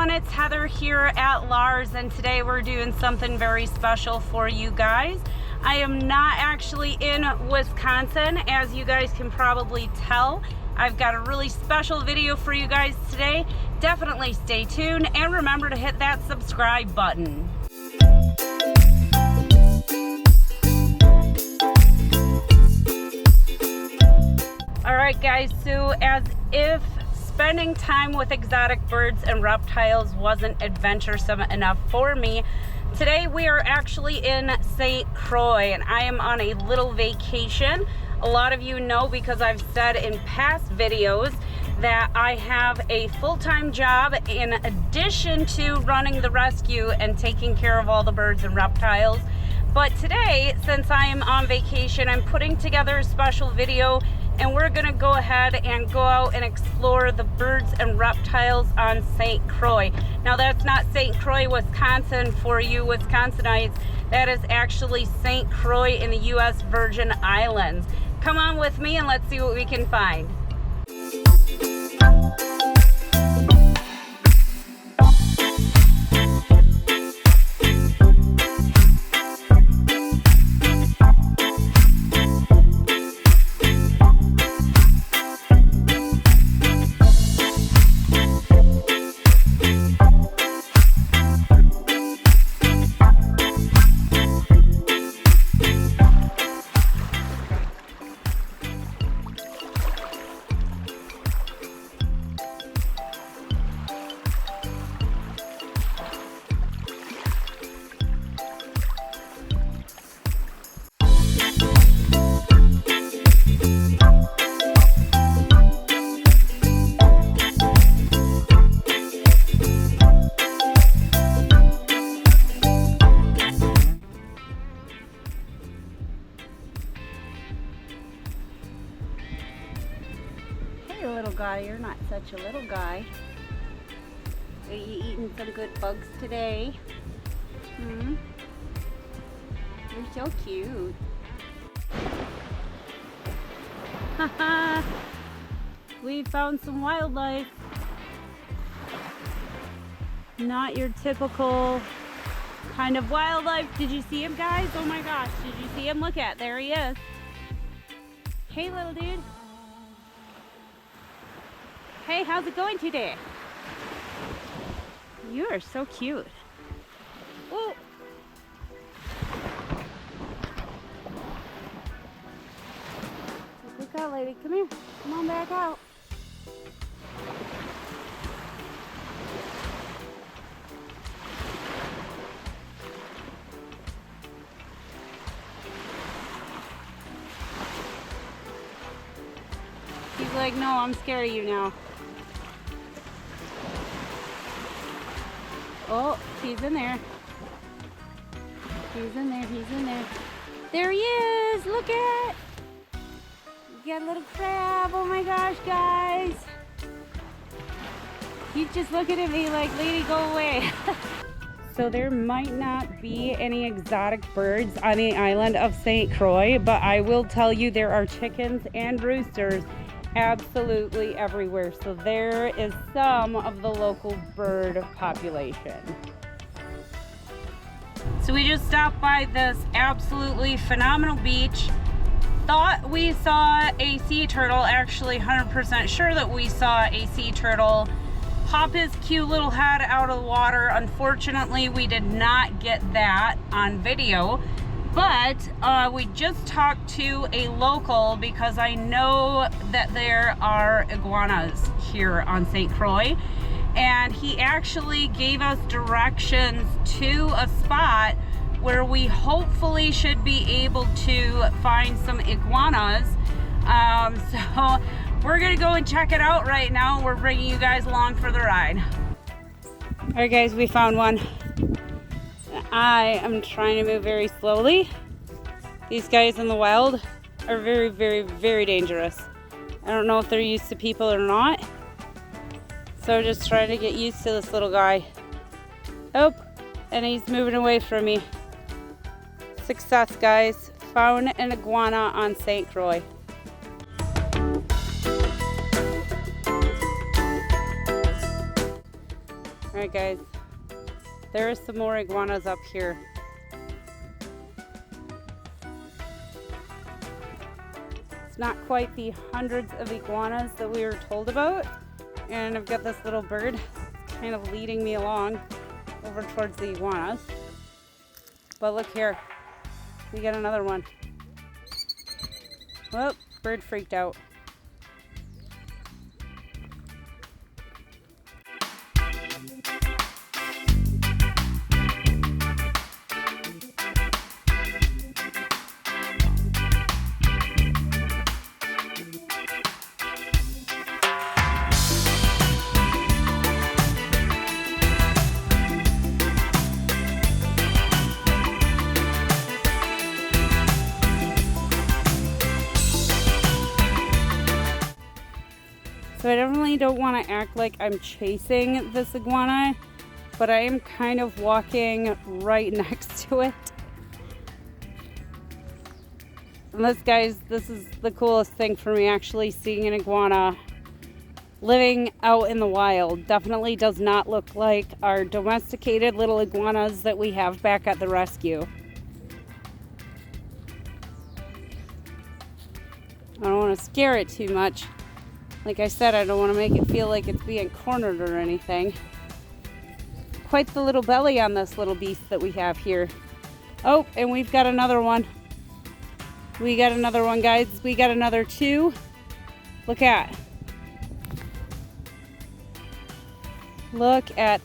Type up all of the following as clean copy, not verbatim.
everyone, it's Heather here at LARRS, and today we're doing something very special for you guys. I am not actually in Wisconsin, as you guys can probably tell. I've got a really special video for you guys today. Definitely stay tuned and remember to hit that subscribe button. Alright guys, so as if spending time with exotic birds and reptiles wasn't adventuresome enough for me, today we are actually in St. Croix and I am on a little vacation. A lot of you know, because I've said in past videos, that I have a full-time job in addition to running the rescue and taking care of all the birds and reptiles. But today, since I am on vacation, I'm putting together a special video and we're gonna go ahead and go out and explore the birds and reptiles on St. Croix. Now that's not St. Croix, Wisconsin for you Wisconsinites. That is actually St. Croix in the U.S. Virgin Islands. Come on with me and let's see what we can find. Little guy, you're not such a little guy. Are you eating some good bugs today? You're so cute. Haha. We found some wildlife. Not your typical kind of wildlife. Did you see him, guys? Oh my gosh, did you see him? Look at, there he is. Hey little dude. Hey, how's it going today? You are so cute. Oh. Look out, lady. Come here. Come on back out. He's like, no, I'm scared of you now. Oh, he's in there. He's in there, he's in there. There he is, look at. We got a little crab, oh my gosh, guys. He's just looking at me like, lady, go away. So there might not be any exotic birds on the island of St. Croix, but I will tell you there are chickens and roosters absolutely everywhere. So there is some of the local bird population. So we just stopped by this absolutely phenomenal beach. Thought we saw a sea turtle, actually 100% sure that we saw a sea turtle pop his cute little head out of the water. Unfortunately, we did not get that on video. But we just talked to a local because I know that there are iguanas here on St. Croix, and he actually gave us directions to a spot where we hopefully should be able to find some iguanas. So we're gonna go and check it out right now. We're bringing you guys along for the ride. All right guys, we found one. I am trying to move very slowly. These guys in the wild are very, very, very dangerous. I don't know if they're used to people or not. So I'm just trying to get used to this little guy. Oh, and he's moving away from me. Success, guys. Found an iguana on St. Croix. Alright guys, there are some more iguanas up here. It's not quite the hundreds of iguanas that we were told about, and I've got this little bird kind of leading me along over towards the iguanas. But look here, we got another one. Well, bird freaked out. So I definitely don't want to act like I'm chasing this iguana, but I am kind of walking right next to it. And this is the coolest thing for me, actually seeing an iguana living out in the wild. Definitely does not look like our domesticated little iguanas that we have back at the rescue. I don't want to scare it too much. Like I said, I don't want to make it feel like it's being cornered or anything. Quite the little belly on this little beast that we have here. Oh, and we've got another one. We got another one, guys. We got another two. Look at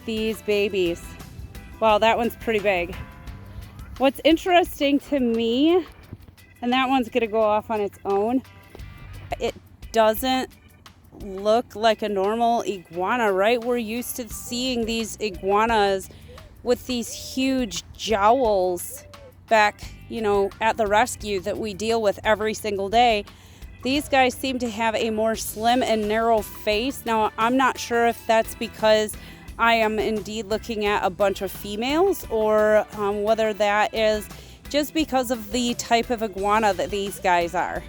these babies. Wow, that one's pretty big. What's interesting to me, and that one's gonna go off on its own, it doesn't look like a normal iguana, right? We're used to seeing these iguanas with these huge jowls back, at the rescue that we deal with every single day. These guys seem to have a more slim and narrow face. Now, I'm not sure if that's because I am indeed looking at a bunch of females, or whether that is just because of the type of iguana that these guys are.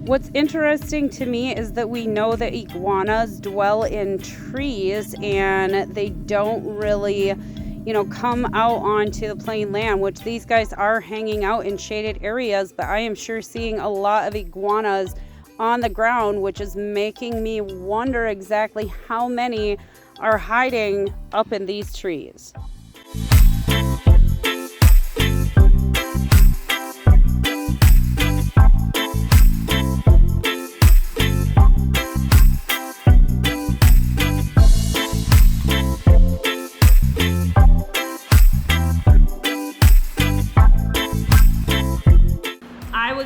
What's interesting to me is that we know that iguanas dwell in trees and they don't really, come out onto the plain land, which these guys are hanging out in shaded areas, but I am sure seeing a lot of iguanas on the ground, which is making me wonder exactly how many are hiding up in these trees.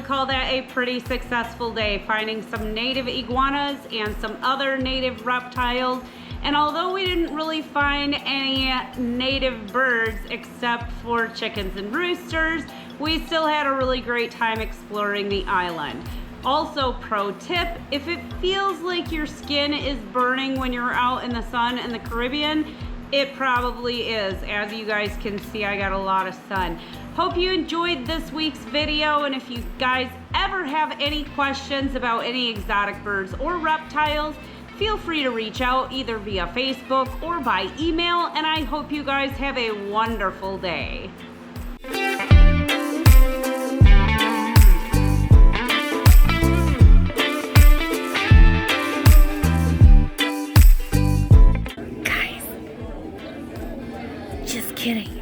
Call that a pretty successful day, finding some native iguanas and some other native reptiles. And although we didn't really find any native birds except for chickens and roosters, we still had a really great time exploring the island. Also, pro tip, if it feels like your skin is burning when you're out in the sun in the Caribbean, it probably is. As you guys can see, I got a lot of sun. Hope you enjoyed this week's video, and if you guys ever have any questions about any exotic birds or reptiles, feel free to reach out either via Facebook or by email, and I hope you guys have a wonderful day. Just kidding.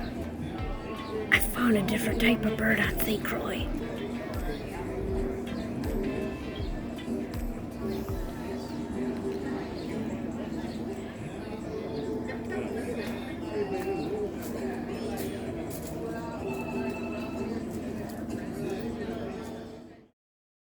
I found a different type of bird on St. Croix.